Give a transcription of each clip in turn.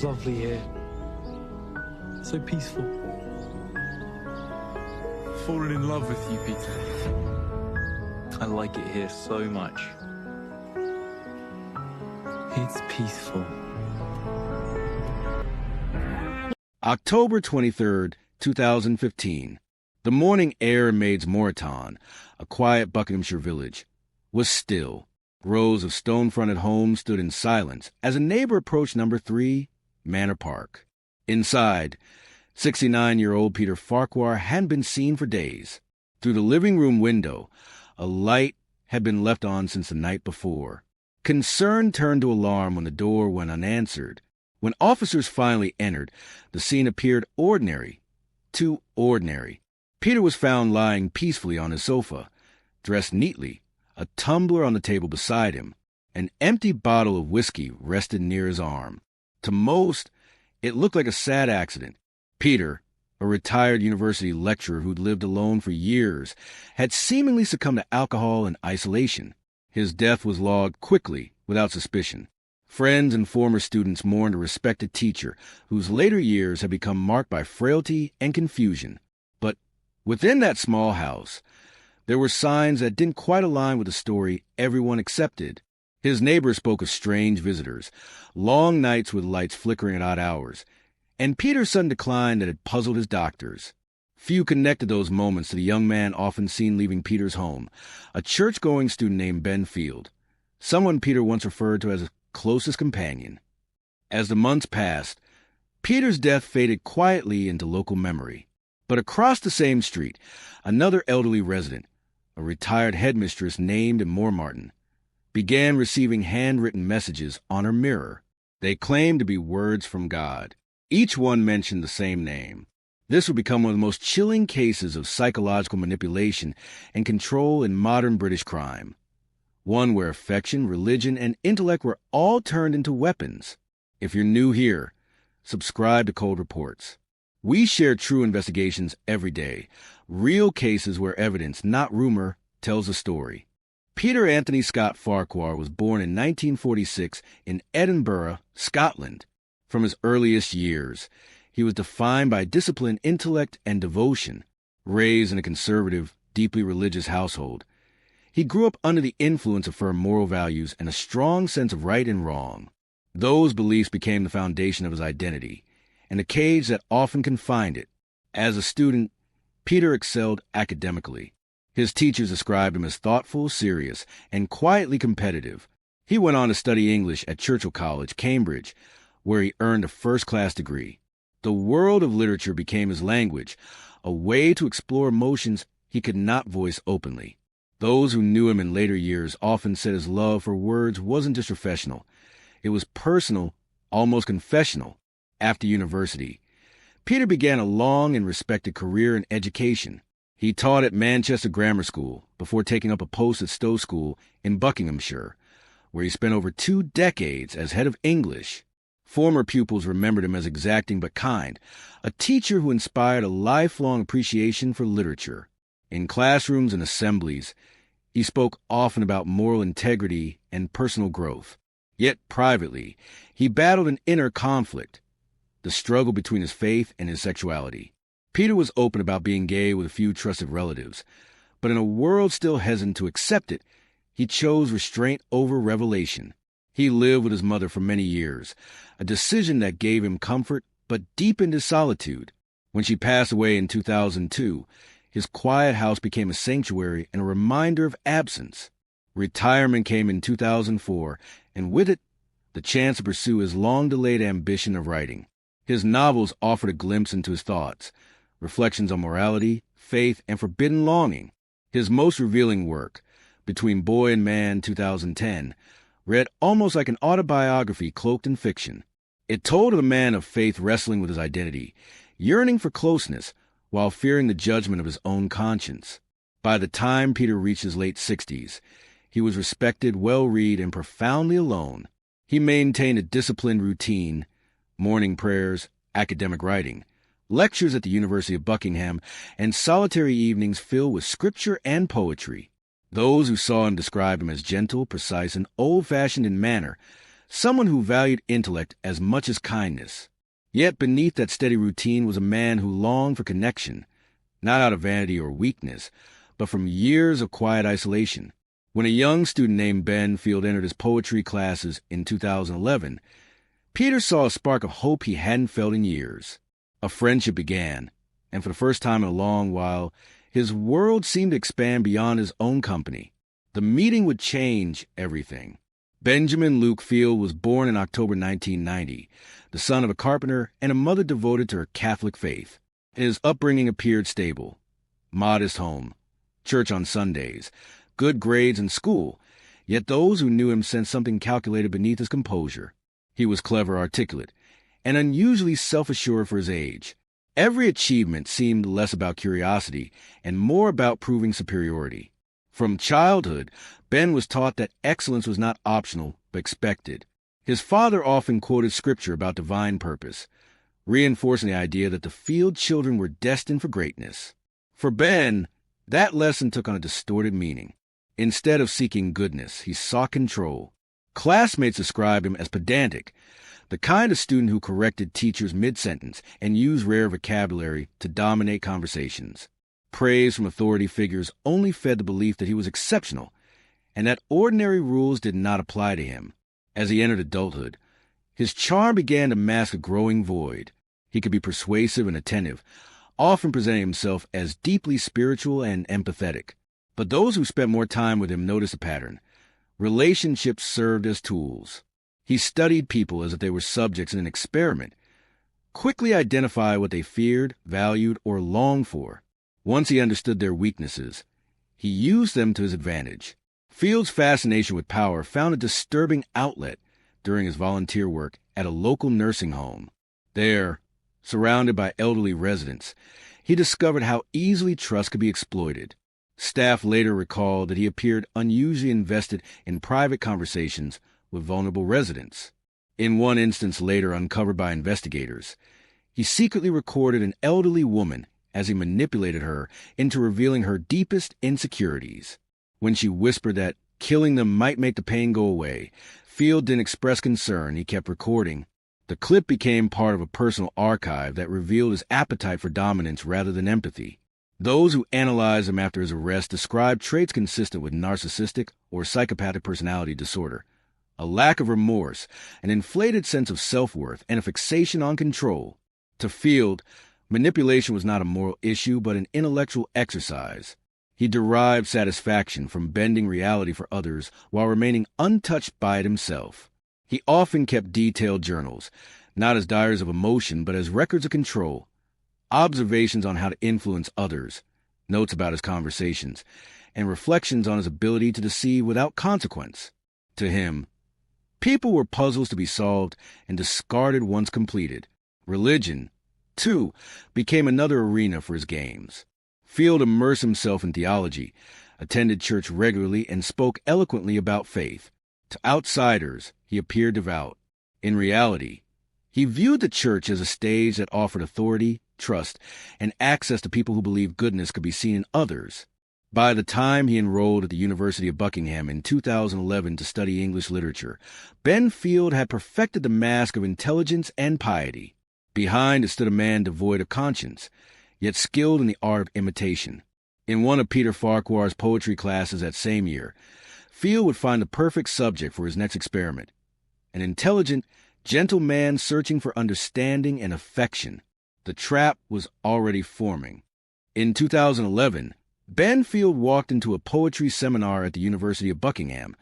It's lovely here. So peaceful. Fallen in love with you, Peter. I like it here so much. It's peaceful. October 23rd, 2015. The morning air in Maids Moreton, a quiet Buckinghamshire village, was still. Rows of stone-fronted homes stood in silence as a neighbor approached number 3, Manor Park. Inside, 69-year-old Peter Farquhar hadn't been seen for days. Through the living room window, a light had been left on since the night before. Concern turned to alarm when the door went unanswered. When officers finally entered, the scene appeared ordinary. Too ordinary. Peter was found lying peacefully on his sofa, dressed neatly, a tumbler on the table beside him. An empty bottle of whiskey rested near his arm. To most, it looked like a sad accident. Peter, a retired university lecturer who'd lived alone for years, had seemingly succumbed to alcohol and isolation. His death was logged quickly, without suspicion. Friends and former students mourned a respected teacher whose later years had become marked by frailty and confusion. But within that small house, there were signs that didn't quite align with the story everyone accepted. His neighbors spoke of strange visitors, long nights with lights flickering at odd hours, and Peter's sudden decline that had puzzled his doctors. Few connected those moments to the young man often seen leaving Peter's home, a church-going student named Ben Field, someone Peter once referred to as his closest companion. As the months passed, Peter's death faded quietly into local memory. But across the same street, another elderly resident, a retired headmistress named Mormartin, began receiving handwritten messages on her mirror. They claimed to be words from God. Each one mentioned the same name. This would become one of the most chilling cases of psychological manipulation and control in modern British crime. One where affection, religion, and intellect were all turned into weapons. If you're new here, subscribe to Cold Reports. We share true investigations every day, real cases where evidence, not rumor, tells a story. Peter Anthony Scott Farquhar was born in 1946 in Edinburgh, Scotland. From his earliest years, he was defined by discipline, intellect, and devotion. Raised in a conservative, deeply religious household, he grew up under the influence of firm moral values and a strong sense of right and wrong. Those beliefs became the foundation of his identity, and a cage that often confined it. As a student, Peter excelled academically. His teachers described him as thoughtful, serious, and quietly competitive. He went on to study English at Churchill College, Cambridge, where he earned a first-class degree. The world of literature became his language, a way to explore emotions he could not voice openly. Those who knew him in later years often said his love for words wasn't just professional. It was personal, almost confessional. After university, Peter began a long and respected career in education. He taught at Manchester Grammar School before taking up a post at Stowe School in Buckinghamshire, where he spent over 2 decades as head of English. Former pupils remembered him as exacting but kind, a teacher who inspired a lifelong appreciation for literature. In classrooms and assemblies, he spoke often about moral integrity and personal growth. Yet privately, he battled an inner conflict, the struggle between his faith and his sexuality. Peter was open about being gay with a few trusted relatives, but in a world still hesitant to accept it, he chose restraint over revelation. He lived with his mother for many years, a decision that gave him comfort but deepened his solitude. When she passed away in 2002, his quiet house became a sanctuary and a reminder of absence. Retirement came in 2004, and with it, the chance to pursue his long-delayed ambition of writing. His novels offered a glimpse into his thoughts, reflections on morality, faith, and forbidden longing. His most revealing work, Between Boy and Man 2010, read almost like an autobiography cloaked in fiction. It told of a man of faith wrestling with his identity, yearning for closeness while fearing the judgment of his own conscience. By the time Peter reached his late 60s, he was respected, well-read, and profoundly alone. He maintained a disciplined routine, morning prayers, academic writing, lectures at the University of Buckingham, and solitary evenings filled with scripture and poetry. Those who saw him described him as gentle, precise, and old-fashioned in manner, someone who valued intellect as much as kindness. Yet beneath that steady routine was a man who longed for connection, not out of vanity or weakness, but from years of quiet isolation. When a young student named Ben Field entered his poetry classes in 2011, Peter saw a spark of hope he hadn't felt in years. A friendship began, and for the first time in a long while, his world seemed to expand beyond his own company. The meeting would change everything. Benjamin Luke Field was born in October 1990, the son of a carpenter and a mother devoted to her Catholic faith. His upbringing appeared stable. Modest home, church on Sundays, good grades in school, yet those who knew him sensed something calculated beneath his composure. He was clever, articulate, and unusually self-assured for his age. Every achievement seemed less about curiosity and more about proving superiority. From childhood, Ben was taught that excellence was not optional, but expected. His father often quoted scripture about divine purpose, reinforcing the idea that the Field children were destined for greatness. For Ben, that lesson took on a distorted meaning. Instead of seeking goodness, he sought control. Classmates described him as pedantic, the kind of student who corrected teachers mid-sentence and used rare vocabulary to dominate conversations. Praise from authority figures only fed the belief that he was exceptional, and that ordinary rules did not apply to him. As he entered adulthood, his charm began to mask a growing void. He could be persuasive and attentive, often presenting himself as deeply spiritual and empathetic. But those who spent more time with him noticed a pattern. Relationships served as tools. He studied people as if they were subjects in an experiment, quickly identified what they feared, valued, or longed for. Once he understood their weaknesses, he used them to his advantage. Field's fascination with power found a disturbing outlet during his volunteer work at a local nursing home. There, surrounded by elderly residents, he discovered how easily trust could be exploited. Staff later recalled that he appeared unusually invested in private conversations with vulnerable residents. In one instance later uncovered by investigators, he secretly recorded an elderly woman as he manipulated her into revealing her deepest insecurities. When she whispered that killing them might make the pain go away, Field didn't express concern. He kept recording. The clip became part of a personal archive that revealed his appetite for dominance rather than empathy. Those who analyzed him after his arrest described traits consistent with narcissistic or psychopathic personality disorder, a lack of remorse, an inflated sense of self-worth, and a fixation on control. To Field, manipulation was not a moral issue but an intellectual exercise. He derived satisfaction from bending reality for others while remaining untouched by it himself. He often kept detailed journals, not as diaries of emotion but as records of control, observations on how to influence others, notes about his conversations, and reflections on his ability to deceive without consequence. To him, people were puzzles to be solved and discarded once completed. Religion, too, became another arena for his games. Field immersed himself in theology, attended church regularly, and spoke eloquently about faith. To outsiders, he appeared devout. In reality, he viewed the church as a stage that offered authority, trust, and access to people who believed goodness could be seen in others. By the time he enrolled at the University of Buckingham in 2011 to study English literature, Ben Field had perfected the mask of intelligence and piety. Behind it stood a man devoid of conscience, yet skilled in the art of imitation. In one of Peter Farquhar's poetry classes that same year, Field would find the perfect subject for his next experiment, an intelligent, gentle man searching for understanding and affection. The trap was already forming. In 2011, Ben Field walked into a poetry seminar at the University of Buckingham,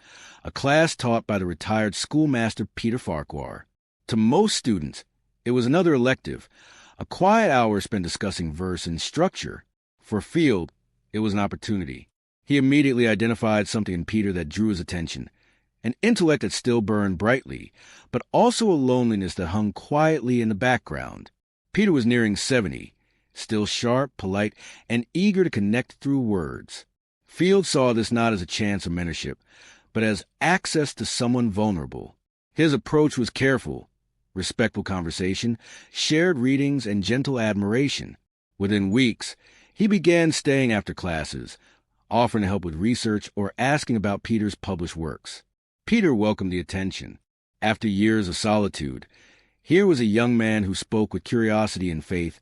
a class taught by the retired schoolmaster Peter Farquhar. To most students, it was another elective, a quiet hour spent discussing verse and structure. For Field, it was an opportunity. He immediately identified something in Peter that drew his attention, an intellect that still burned brightly, but also a loneliness that hung quietly in the background. Peter was nearing 70, still sharp, polite, and eager to connect through words. Field saw this not as a chance of mentorship, but as access to someone vulnerable. His approach was careful, respectful conversation, shared readings, and gentle admiration. Within weeks, he began staying after classes, offering to help with research or asking about Peter's published works. Peter welcomed the attention. After years of solitude, here was a young man who spoke with curiosity and faith,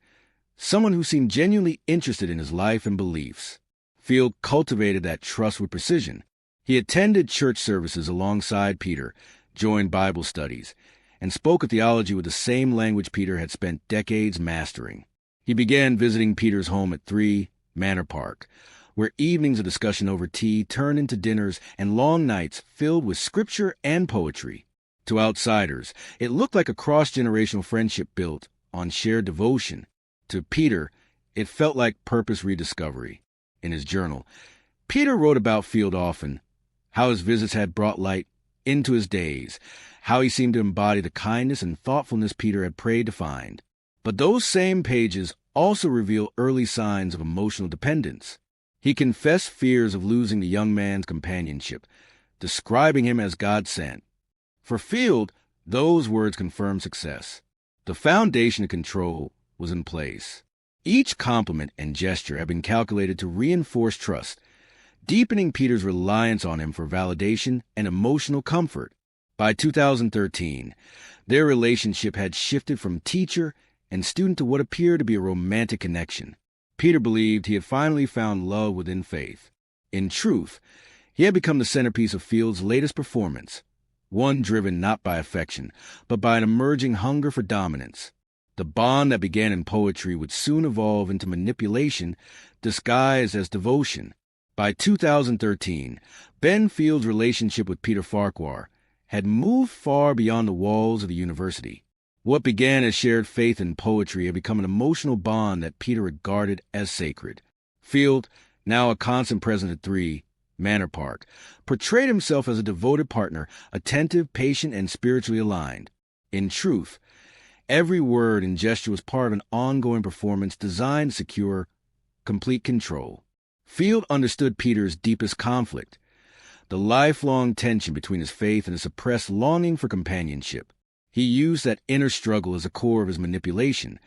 someone who seemed genuinely interested in his life and beliefs. Field cultivated that trust with precision. He attended church services alongside Peter, joined Bible studies, and spoke of theology with the same language Peter had spent decades mastering. He began visiting Peter's home at 3 Manor Park, where evenings of discussion over tea turned into dinners and long nights filled with scripture and poetry. To outsiders, it looked like a cross-generational friendship built on shared devotion. To Peter, it felt like purpose rediscovery. In his journal, Peter wrote about Field often, how his visits had brought light into his days, how he seemed to embody the kindness and thoughtfulness Peter had prayed to find. But those same pages also reveal early signs of emotional dependence. He confessed fears of losing the young man's companionship, describing him as God-sent. For Field, those words confirmed success. The foundation of control was in place. Each compliment and gesture had been calculated to reinforce trust, deepening Peter's reliance on him for validation and emotional comfort. By 2013, their relationship had shifted from teacher and student to what appeared to be a romantic connection. Peter believed he had finally found love within faith. In truth, he had become the centerpiece of Field's latest performance, one driven not by affection, but by an emerging hunger for dominance. The bond that began in poetry would soon evolve into manipulation disguised as devotion. By 2013, Ben Field's relationship with Peter Farquhar had moved far beyond the walls of the university. What began as shared faith in poetry had become an emotional bond that Peter regarded as sacred. Field, now a constant presence at 3 Manor Park, portrayed himself as a devoted partner, attentive, patient, and spiritually aligned. In truth, every word and gesture was part of an ongoing performance designed to secure complete control. Field understood Peter's deepest conflict, the lifelong tension between his faith and a suppressed longing for companionship. He used that inner struggle as a core of his manipulation,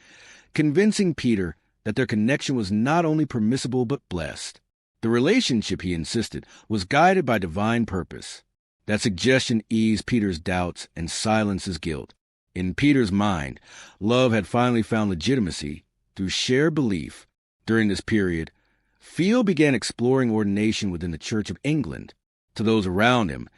convincing Peter that their connection was not only permissible but blessed. The relationship, he insisted, was guided by divine purpose. That suggestion eased Peter's doubts and silenced his guilt. In Peter's mind, love had finally found legitimacy through shared belief. During this period, Field began exploring ordination within the Church of England. To those around him,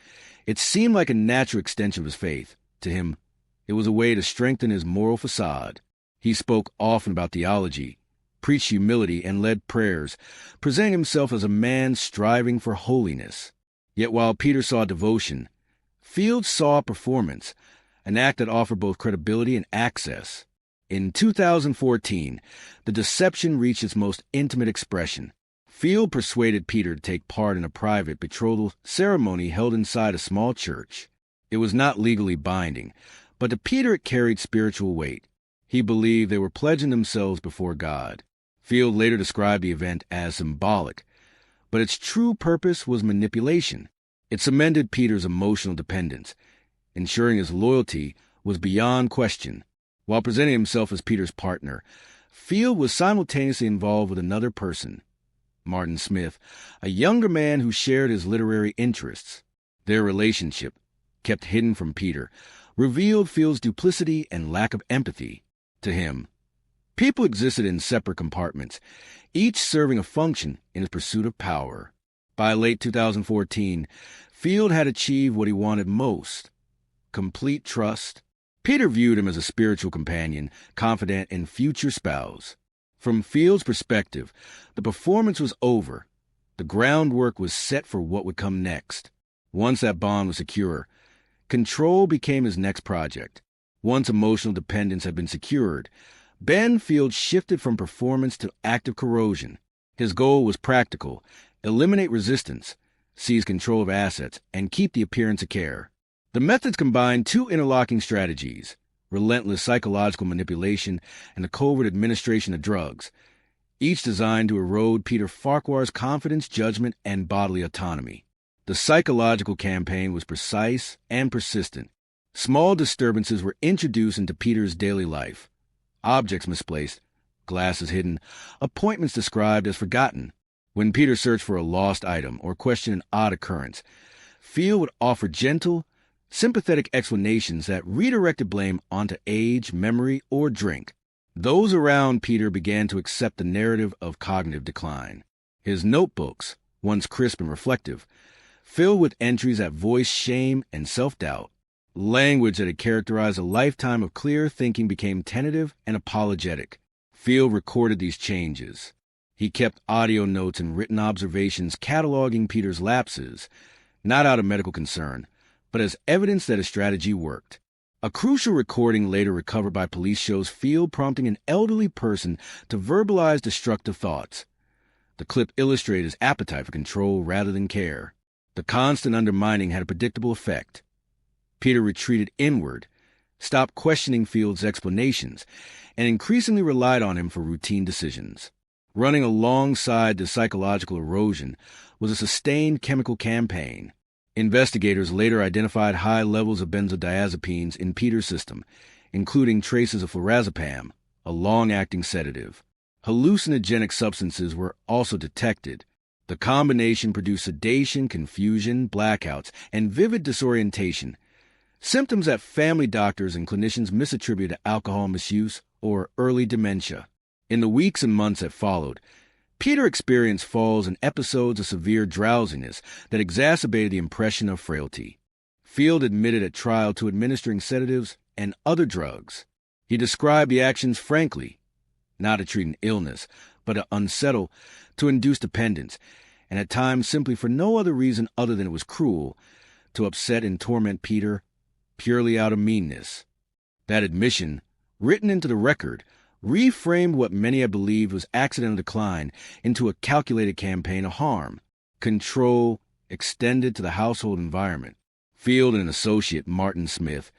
it seemed like a natural extension of his faith. To him, it was a way to strengthen his moral façade. He spoke often about theology, preached humility, and led prayers, presenting himself as a man striving for holiness. Yet while Peter saw devotion, Field saw performance, an act that offered both credibility and access. In 2014, the deception reached its most intimate expression. Field persuaded Peter to take part in a private betrothal ceremony held inside a small church. It was not legally binding, but to Peter it carried spiritual weight. He believed they were pledging themselves before God. Field later described the event as symbolic, but its true purpose was manipulation. It cemented Peter's emotional dependence, ensuring his loyalty was beyond question. While presenting himself as Peter's partner, Field was simultaneously involved with another person, Martin Smith, a younger man who shared his literary interests. Their relationship, kept hidden from Peter, revealed Field's duplicity and lack of empathy. To him, people existed in separate compartments, each serving a function in his pursuit of power. By late 2014, Field had achieved what he wanted most: complete trust. Peter viewed him as a spiritual companion, confidant, and future spouse. From Field's perspective, the performance was over. The groundwork was set for what would come next. Once that bond was secure, control became his next project. Once emotional dependence had been secured, Ben Field shifted from performance to active corrosion. His goal was practical: eliminate resistance, seize control of assets, and keep the appearance of care. The methods combined 2 interlocking strategies: relentless psychological manipulation and the covert administration of drugs, each designed to erode Peter Farquhar's confidence, judgment, and bodily autonomy. The psychological campaign was precise and persistent. Small disturbances were introduced into Peter's daily life: objects misplaced, glasses hidden, appointments described as forgotten. When Peter searched for a lost item or questioned an odd occurrence, Field would offer gentle, sympathetic explanations that redirected blame onto age, memory, or drink. Those around Peter began to accept the narrative of cognitive decline. His notebooks, once crisp and reflective, filled with entries that voiced shame and self-doubt. Language that had characterized a lifetime of clear thinking became tentative and apologetic. Field recorded these changes. He kept audio notes and written observations cataloging Peter's lapses, not out of medical concern, but as evidence that his strategy worked. A crucial recording later recovered by police shows Field prompting an elderly person to verbalize destructive thoughts. The clip illustrated his appetite for control rather than care. The constant undermining had a predictable effect. Peter retreated inward, stopped questioning Field's explanations, and increasingly relied on him for routine decisions. Running alongside the psychological erosion was a sustained chemical campaign. Investigators later identified high levels of benzodiazepines in Peter's system, including traces of flurazepam, a long-acting sedative. Hallucinogenic substances were also detected. The combination produced sedation, confusion, blackouts, and vivid disorientation, symptoms that family doctors and clinicians misattribute to alcohol misuse or early dementia. In the weeks and months that followed, Peter experienced falls and episodes of severe drowsiness that exacerbated the impression of frailty. Field admitted at trial to administering sedatives and other drugs. He described the actions frankly, not to treat an illness, but to unsettle, to induce dependence, and at times simply for no other reason other than it was cruel, to upset and torment Peter purely out of meanness. That admission, written into the record, reframed what many had believed was accidental decline into a calculated campaign of harm. Control extended to the household environment. Field and an associate, Martin Smith,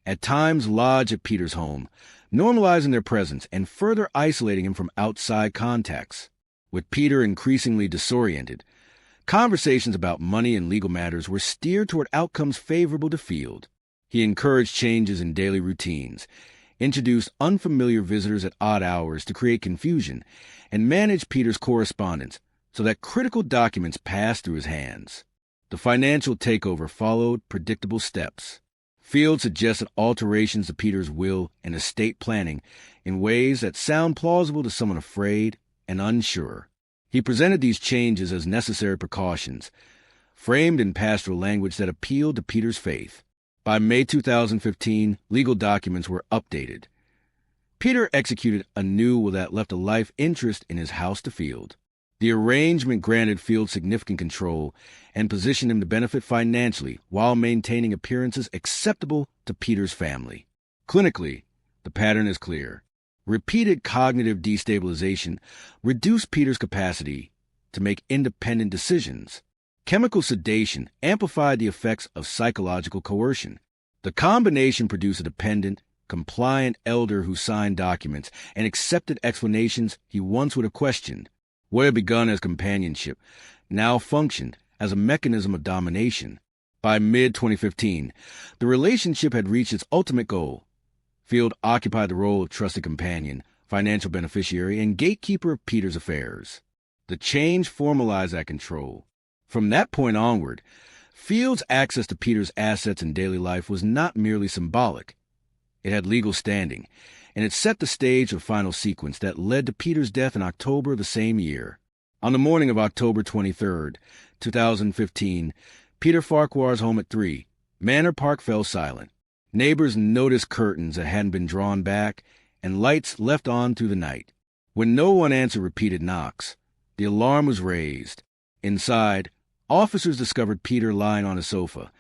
at times lodged at Peter's home, normalizing their presence and further isolating him from outside contacts. With Peter increasingly disoriented, conversations about money and legal matters were steered toward outcomes favorable to Field. He encouraged changes in daily routines, introduced unfamiliar visitors at odd hours to create confusion, and managed Peter's correspondence so that critical documents passed through his hands. The financial takeover followed predictable steps. Field suggested alterations to Peter's will and estate planning in ways that sound plausible to someone afraid and unsure. He presented these changes as necessary precautions, framed in pastoral language that appealed to Peter's faith. By May 2015, legal documents were updated. Peter executed a new will that left a life interest in his house to Field. The arrangement granted Field significant control and positioned him to benefit financially while maintaining appearances acceptable to Peter's family. Clinically, the pattern is clear. Repeated cognitive destabilization reduced Peter's capacity to make independent decisions. Chemical sedation amplified the effects of psychological coercion. The combination produced a dependent, compliant elder who signed documents and accepted explanations he once would have questioned. What had begun as companionship now functioned as a mechanism of domination. By mid-2015, the relationship had reached its ultimate goal. Field occupied the role of trusted companion, financial beneficiary, and gatekeeper of Peter's affairs. The change formalized that control. From that point onward, Field's access to Peter's assets in daily life was not merely symbolic. It had legal standing, and it set the stage for the final sequence that led to Peter's death in October of the same year. On the morning of October 23, 2015, Peter Farquhar's home at 3, Manor Park fell silent. Neighbors noticed curtains that hadn't been drawn back and lights left on through the night. When no one answered repeated knocks, the alarm was raised. Inside, officers discovered Peter lying on a sofa,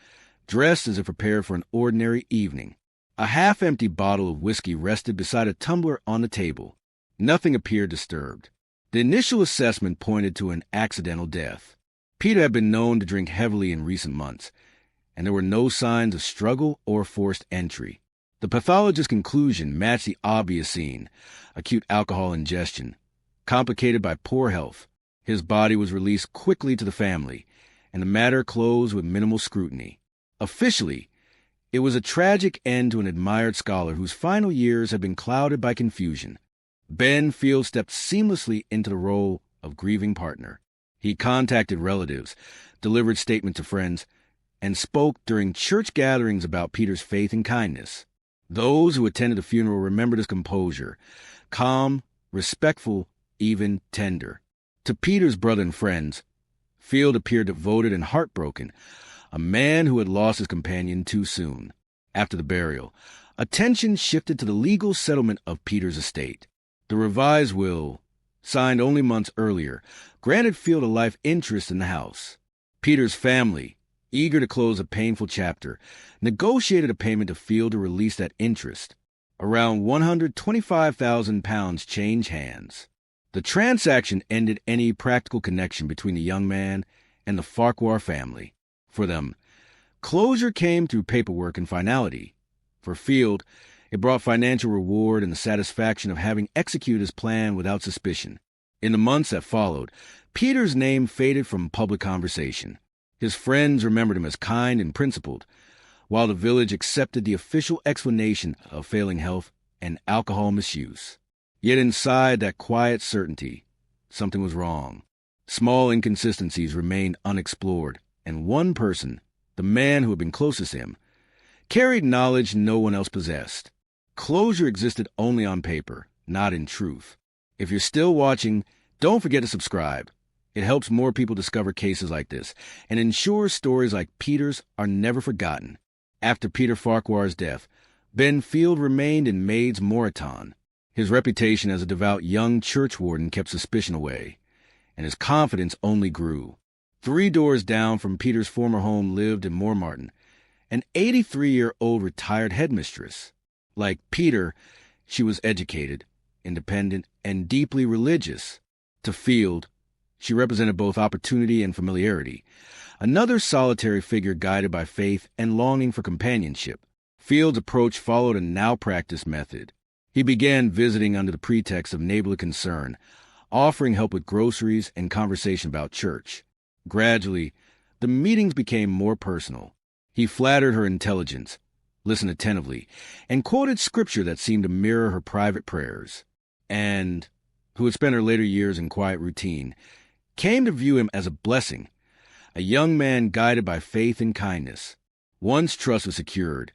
dressed as if prepared for an ordinary evening. A half-empty bottle of whiskey rested beside a tumbler on the table. Nothing appeared disturbed. The initial assessment pointed to an accidental death. Peter had been known to drink heavily in recent months, and there were no signs of struggle or forced entry. The pathologist's conclusion matched the obvious scene: acute alcohol ingestion, complicated by poor health. His body was released quickly to the family, and the matter closed with minimal scrutiny. Officially, it was a tragic end to an admired scholar whose final years had been clouded by confusion. Ben Field stepped seamlessly into the role of grieving partner. He contacted relatives, delivered statements to friends, and spoke during church gatherings about Peter's faith and kindness. Those who attended the funeral remembered his composure, calm, respectful, even tender. To Peter's brother and friends, Field appeared devoted and heartbroken, a man who had lost his companion too soon. After the burial, attention shifted to the legal settlement of Peter's estate. The revised will, signed only months earlier, granted Field a life interest in the house. Peter's family, eager to close a painful chapter, negotiated a payment to Field to release that interest. Around £125,000 changed hands. The transaction ended any practical connection between the young man and the Farquhar family. For them, closure came through paperwork and finality. For Field, it brought financial reward and the satisfaction of having executed his plan without suspicion. In the months that followed, Peter's name faded from public conversation. His friends remembered him as kind and principled, while the village accepted the official explanation of failing health and alcohol misuse. Yet inside that quiet certainty, something was wrong. Small inconsistencies remained unexplored, and one person, the man who had been closest to him, carried knowledge no one else possessed. Closure existed only on paper, not in truth. If you're still watching, don't forget to subscribe. It helps more people discover cases like this and ensures stories like Peter's are never forgotten. After Peter Farquhar's death, Ben Field remained in Maids Moreton. His reputation as a devout young churchwarden kept suspicion away, and his confidence only grew. 3 doors down from Peter's former home lived in Moormarton an 83-year-old retired headmistress. Like Peter, she was educated, independent, and deeply religious. To Field, she represented both opportunity and familiarity, another solitary figure guided by faith and longing for companionship. Field's approach followed a now-practiced method. He began visiting under the pretext of neighborly concern, offering help with groceries and conversation about church. Gradually, the meetings became more personal. He flattered her intelligence, listened attentively, and quoted scripture that seemed to mirror her private prayers. And, who had spent her later years in quiet routine, came to view him as a blessing, a young man guided by faith and kindness. Once trust was secured,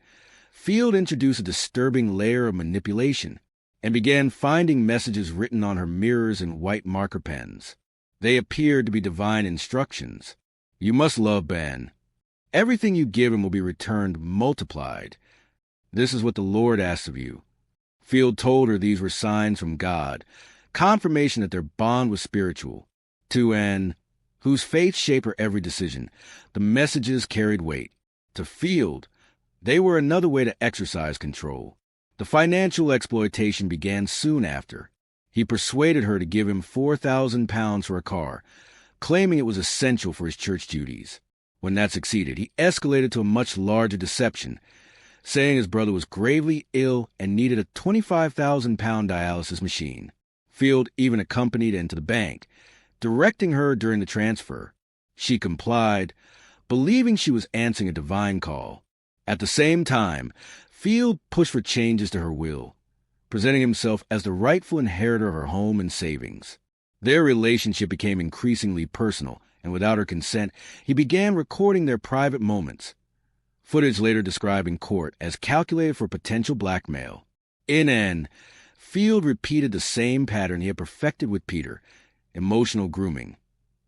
Field introduced a disturbing layer of manipulation and began finding messages written on her mirrors in white marker pens. They appeared to be divine instructions. You must love Ben. Everything you give him will be returned multiplied. This is what the Lord asks of you. Field told her these were signs from God, confirmation that their bond was spiritual. To Anne, whose faith shaped her every decision, the messages carried weight. To Field, they were another way to exercise control. The financial exploitation began soon after. He persuaded her to give him £4,000 for a car, claiming it was essential for his church duties. When that succeeded, he escalated to a much larger deception, saying his brother was gravely ill and needed a £25,000 dialysis machine. Field even accompanied Anne to the bank, directing her during the transfer. She complied, believing she was answering a divine call. At the same time, Field pushed for changes to her will, presenting himself as the rightful inheritor of her home and savings. Their relationship became increasingly personal, and without her consent, he began recording their private moments. Footage later described in court as calculated for potential blackmail. In Anne, Field repeated the same pattern he had perfected with Peter: emotional grooming,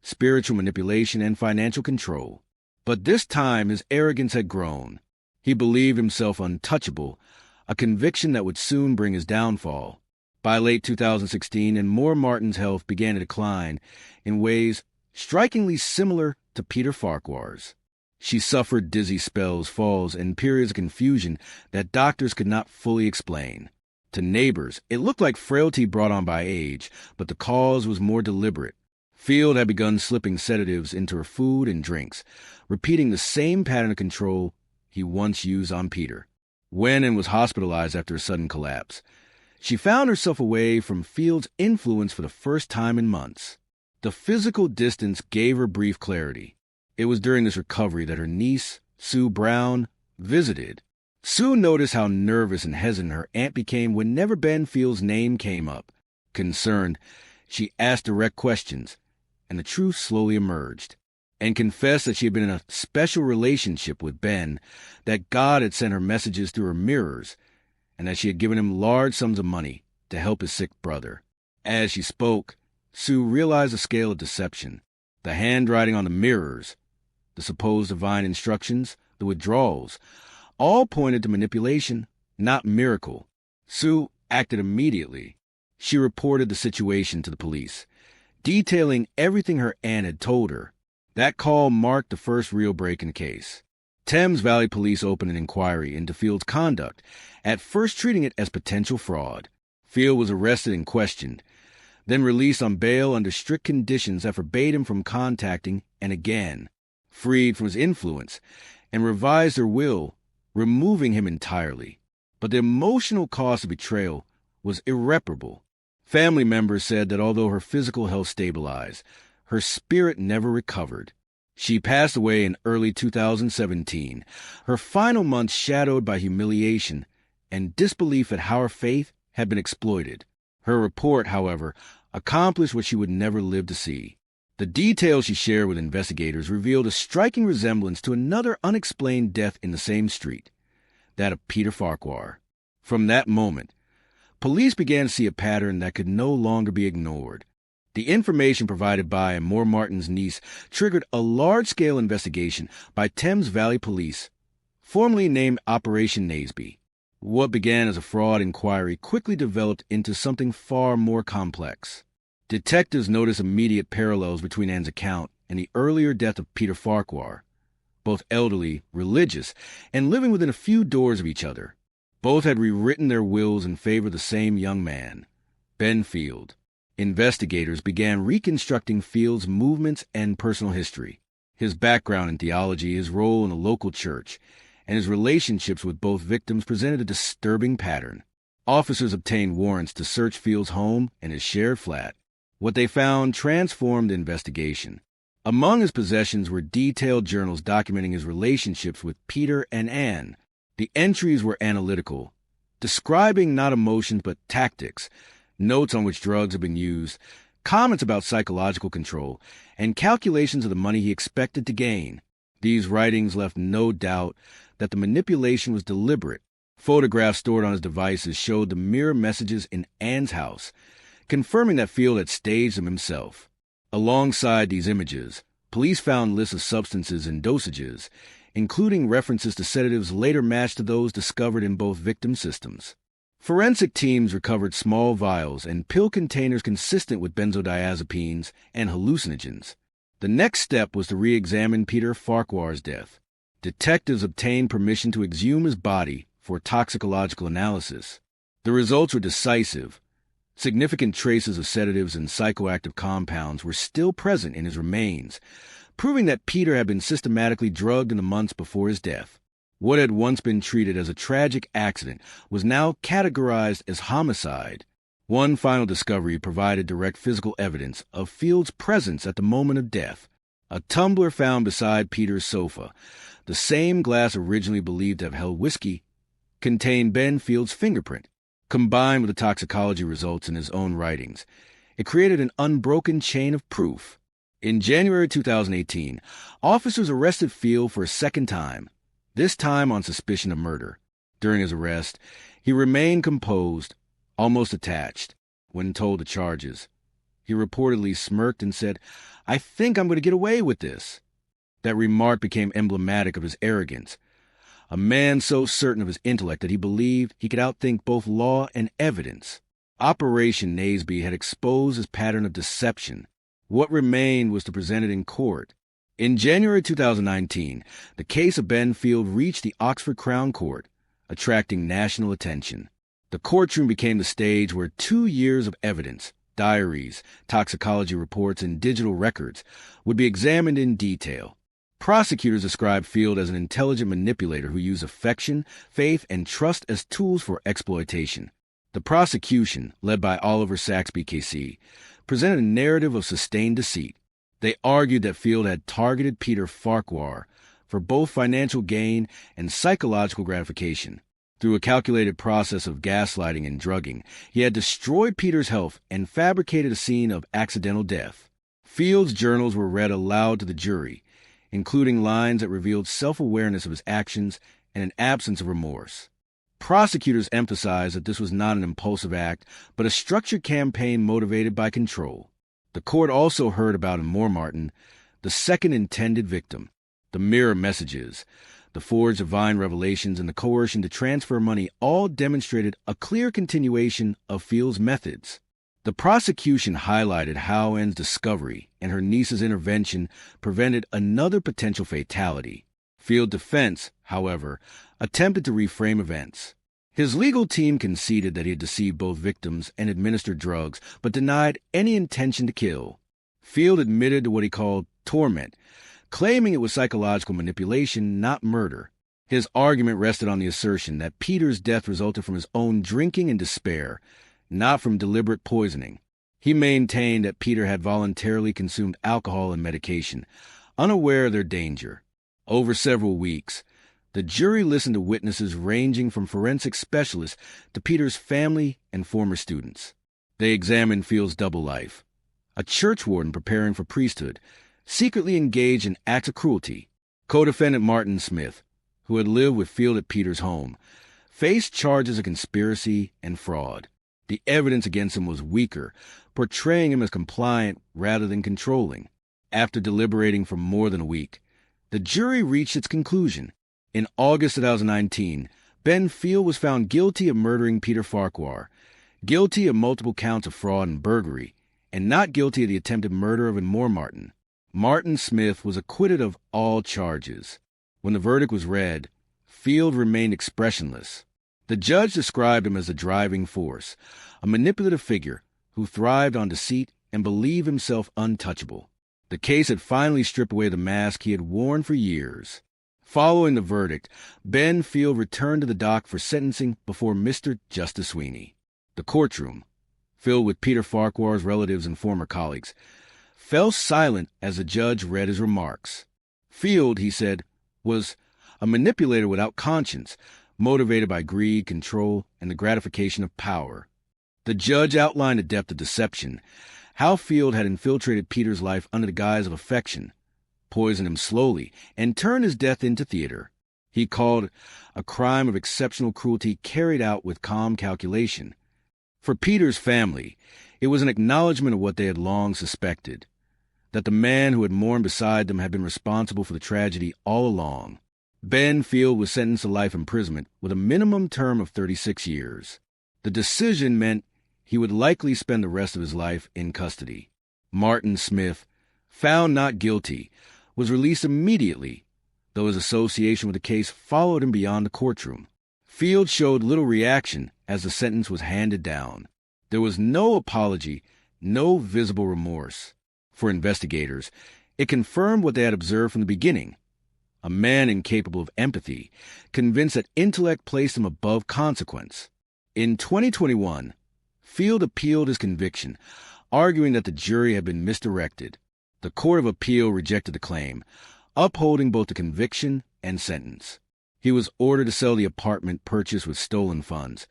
spiritual manipulation, and financial control. But this time his arrogance had grown. He believed himself untouchable, a conviction that would soon bring his downfall. By late 2016, and Moormarton's health began to decline in ways strikingly similar to Peter Farquhar's. She suffered dizzy spells, falls, and periods of confusion that doctors could not fully explain. To neighbors, it looked like frailty brought on by age, but the cause was more deliberate. Field had begun slipping sedatives into her food and drinks, repeating the same pattern of control he once used on Peter. When Anne was hospitalized after a sudden collapse, she found herself away from Field's influence for the first time in months. The physical distance gave her brief clarity. It was during this recovery that her niece, Sue Brown, visited. Sue noticed how nervous and hesitant her aunt became whenever Ben Field's name came up. Concerned, she asked direct questions, and the truth slowly emerged. and confessed that she had been in a special relationship with Ben, that God had sent her messages through her mirrors, and that she had given him large sums of money to help his sick brother. As she spoke, Sue realized the scale of deception. The handwriting on the mirrors, the supposed divine instructions, the withdrawals, all pointed to manipulation, not miracle. Sue acted immediately. She reported the situation to the police, detailing everything her aunt had told her. That call marked the first real break in the case. Thames Valley Police opened an inquiry into Field's conduct, at first treating it as potential fraud. Field was arrested and questioned, then released on bail under strict conditions that forbade him from contacting, and again, freed from his influence, and revised their will, removing him entirely. But the emotional cost of betrayal was irreparable. Family members said that although her physical health stabilized, her spirit never recovered. She passed away in early 2017, her final months shadowed by humiliation and disbelief at how her faith had been exploited. Her report, however, accomplished what she would never live to see. The details she shared with investigators revealed a striking resemblance to another unexplained death in the same street, that of Peter Farquhar. From that moment, police began to see a pattern that could no longer be ignored. The information provided by Moore Martin's niece triggered a large-scale investigation by Thames Valley Police, formerly named Operation Naseby. What began as a fraud inquiry quickly developed into something far more complex. Detectives noticed immediate parallels between Anne's account and the earlier death of Peter Farquhar, both elderly, religious, and living within a few doors of each other. Both had rewritten their wills in favor of the same young man, Ben Field. Investigators began reconstructing Field's movements and personal history, his background in theology, his role in the local church, and his relationships with both victims presented a disturbing pattern. Officers obtained warrants to search Field's home and his shared flat. What they found transformed the investigation. Among his possessions were detailed journals documenting his relationships with Peter and Anne. The entries were analytical, describing not emotions but tactics, notes on which drugs had been used, comments about psychological control, and calculations of the money he expected to gain. These writings left no doubt that the manipulation was deliberate. Photographs stored on his devices showed the mirror messages in Anne's house, confirming that Field had staged them himself. Alongside these images, police found lists of substances and dosages, including references to sedatives later matched to those discovered in both victim systems. Forensic teams recovered small vials and pill containers consistent with benzodiazepines and hallucinogens. The next step was to re-examine Peter Farquhar's death. Detectives obtained permission to exhume his body for toxicological analysis. The results were decisive. Significant traces of sedatives and psychoactive compounds were still present in his remains, proving that Peter had been systematically drugged in the months before his death. What had once been treated as a tragic accident was now categorized as homicide. One final discovery provided direct physical evidence of Field's presence at the moment of death. A tumbler found beside Peter's sofa, the same glass originally believed to have held whiskey, contained Ben Field's fingerprint. Combined with the toxicology results in his own writings, it created an unbroken chain of proof. In January 2018, officers arrested Field for a second time, this time on suspicion of murder. During his arrest, he remained composed, almost detached. When told the charges, he reportedly smirked and said, "I think I'm going to get away with this." That remark became emblematic of his arrogance. A man so certain of his intellect that he believed he could outthink both law and evidence. Operation Naseby had exposed his pattern of deception. What remained was to present it in court. In January 2019, the case of Ben Field reached the Oxford Crown Court, attracting national attention. The courtroom became the stage where 2 years of evidence, diaries, toxicology reports, and digital records would be examined in detail. Prosecutors described Field as an intelligent manipulator who used affection, faith, and trust as tools for exploitation. The prosecution, led by Oliver Saxby KC, presented a narrative of sustained deceit. They argued that Field had targeted Peter Farquhar for both financial gain and psychological gratification. Through a calculated process of gaslighting and drugging, he had destroyed Peter's health and fabricated a scene of accidental death. Field's journals were read aloud to the jury, including lines that revealed self-awareness of his actions and an absence of remorse. Prosecutors emphasized that this was not an impulsive act, but a structured campaign motivated by control. The court also heard about in Mormartin the second intended victim, the mirror messages, the forged divine revelations, and the coercion to transfer money all demonstrated a clear continuation of Field's methods. The prosecution highlighted how Anne's discovery and her niece's intervention prevented another potential fatality. Field's defense, however, attempted to reframe events. His legal team conceded that he had deceived both victims and administered drugs, but denied any intention to kill. Field admitted to what he called torment, claiming it was psychological manipulation, not murder. His argument rested on the assertion that Peter's death resulted from his own drinking and despair, not from deliberate poisoning. He maintained that Peter had voluntarily consumed alcohol and medication, unaware of their danger. Over several weeks, the jury listened to witnesses ranging from forensic specialists to Peter's family and former students. They examined Field's double life. A churchwarden preparing for priesthood, secretly engaged in acts of cruelty. Co-defendant Martin Smith, who had lived with Field at Peter's home, faced charges of conspiracy and fraud. The evidence against him was weaker, portraying him as compliant rather than controlling. After deliberating for more than a week, the jury reached its conclusion. In August 2019, Ben Field was found guilty of murdering Peter Farquhar, guilty of multiple counts of fraud and burglary, and not guilty of the attempted murder of Mormartin. Martin Smith was acquitted of all charges. When the verdict was read, Field remained expressionless. The judge described him as a driving force, a manipulative figure who thrived on deceit and believed himself untouchable. The case had finally stripped away the mask he had worn for years. Following the verdict, Ben Field returned to the dock for sentencing before Mr. Justice Sweeney. The courtroom, filled with Peter Farquhar's relatives and former colleagues, fell silent as the judge read his remarks. Field, he said, was a manipulator without conscience, motivated by greed, control, and the gratification of power. The judge outlined a depth of deception, how Field had infiltrated Peter's life under the guise of affection, poisoned him slowly, and turned his death into theater. He called a crime of exceptional cruelty carried out with calm calculation. For Peter's family, it was an acknowledgement of what they had long suspected, that the man who had mourned beside them had been responsible for the tragedy all along. Ben Field was sentenced to life imprisonment with a minimum term of 36 years. The decision meant he would likely spend the rest of his life in custody. Martin Smith, found not guilty, was released immediately, though his association with the case followed him beyond the courtroom. Field showed little reaction as the sentence was handed down. There was no apology, no visible remorse. For investigators, it confirmed what they had observed from the beginning. A man incapable of empathy, convinced that intellect placed him above consequence. In 2021, Field appealed his conviction, arguing that the jury had been misdirected. The Court of Appeal rejected the claim, upholding both the conviction and sentence. He was ordered to sell the apartment purchased with stolen funds,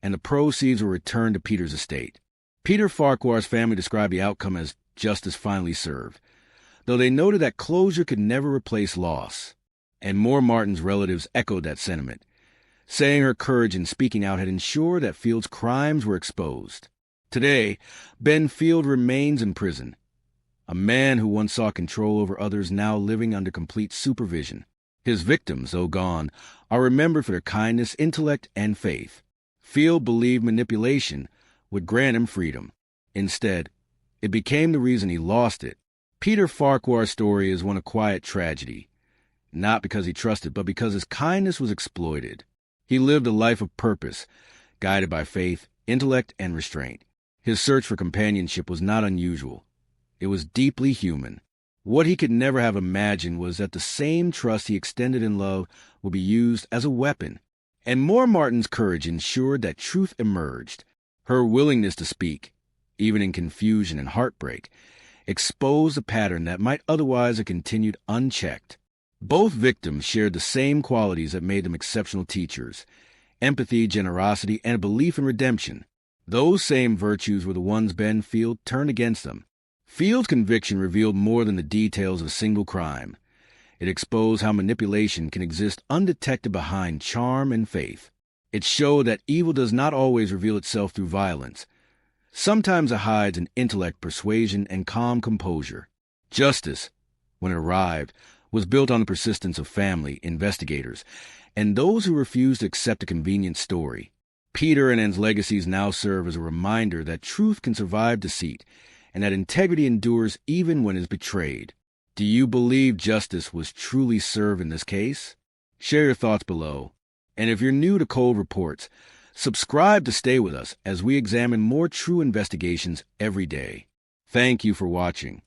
and the proceeds were returned to Peter's estate. Peter Farquhar's family described the outcome as justice finally served, though they noted that closure could never replace loss. And Mormartin's relatives echoed that sentiment, saying her courage in speaking out had ensured that Field's crimes were exposed. Today, Ben Field remains in prison, a man who once saw control over others now living under complete supervision. His victims, though gone, are remembered for their kindness, intellect, and faith. Field believed manipulation would grant him freedom. Instead, it became the reason he lost it. Peter Farquhar's story is one of quiet tragedy, not because he trusted, but because his kindness was exploited. He lived a life of purpose, guided by faith, intellect, and restraint. His search for companionship was not unusual. It was deeply human. What he could never have imagined was that the same trust he extended in love would be used as a weapon. And Mormartin's courage ensured that truth emerged. Her willingness to speak, even in confusion and heartbreak, exposed a pattern that might otherwise have continued unchecked. Both victims shared the same qualities that made them exceptional teachers: empathy, generosity, and a belief in redemption. Those same virtues were the ones Ben Field turned against them. Field's conviction revealed more than the details of a single crime. It exposed how manipulation can exist undetected behind charm and faith. It showed that evil does not always reveal itself through violence. Sometimes it hides in intellect, persuasion, and calm composure. Justice, when it arrived, was built on the persistence of family, investigators, and those who refused to accept a convenient story. Peter and his legacies now serve as a reminder that truth can survive deceit, and that integrity endures even when it is betrayed. Do you believe justice was truly served in this case? Share your thoughts below. And if you're new to Cold Reports, subscribe to stay with us as we examine more true investigations every day. Thank you for watching.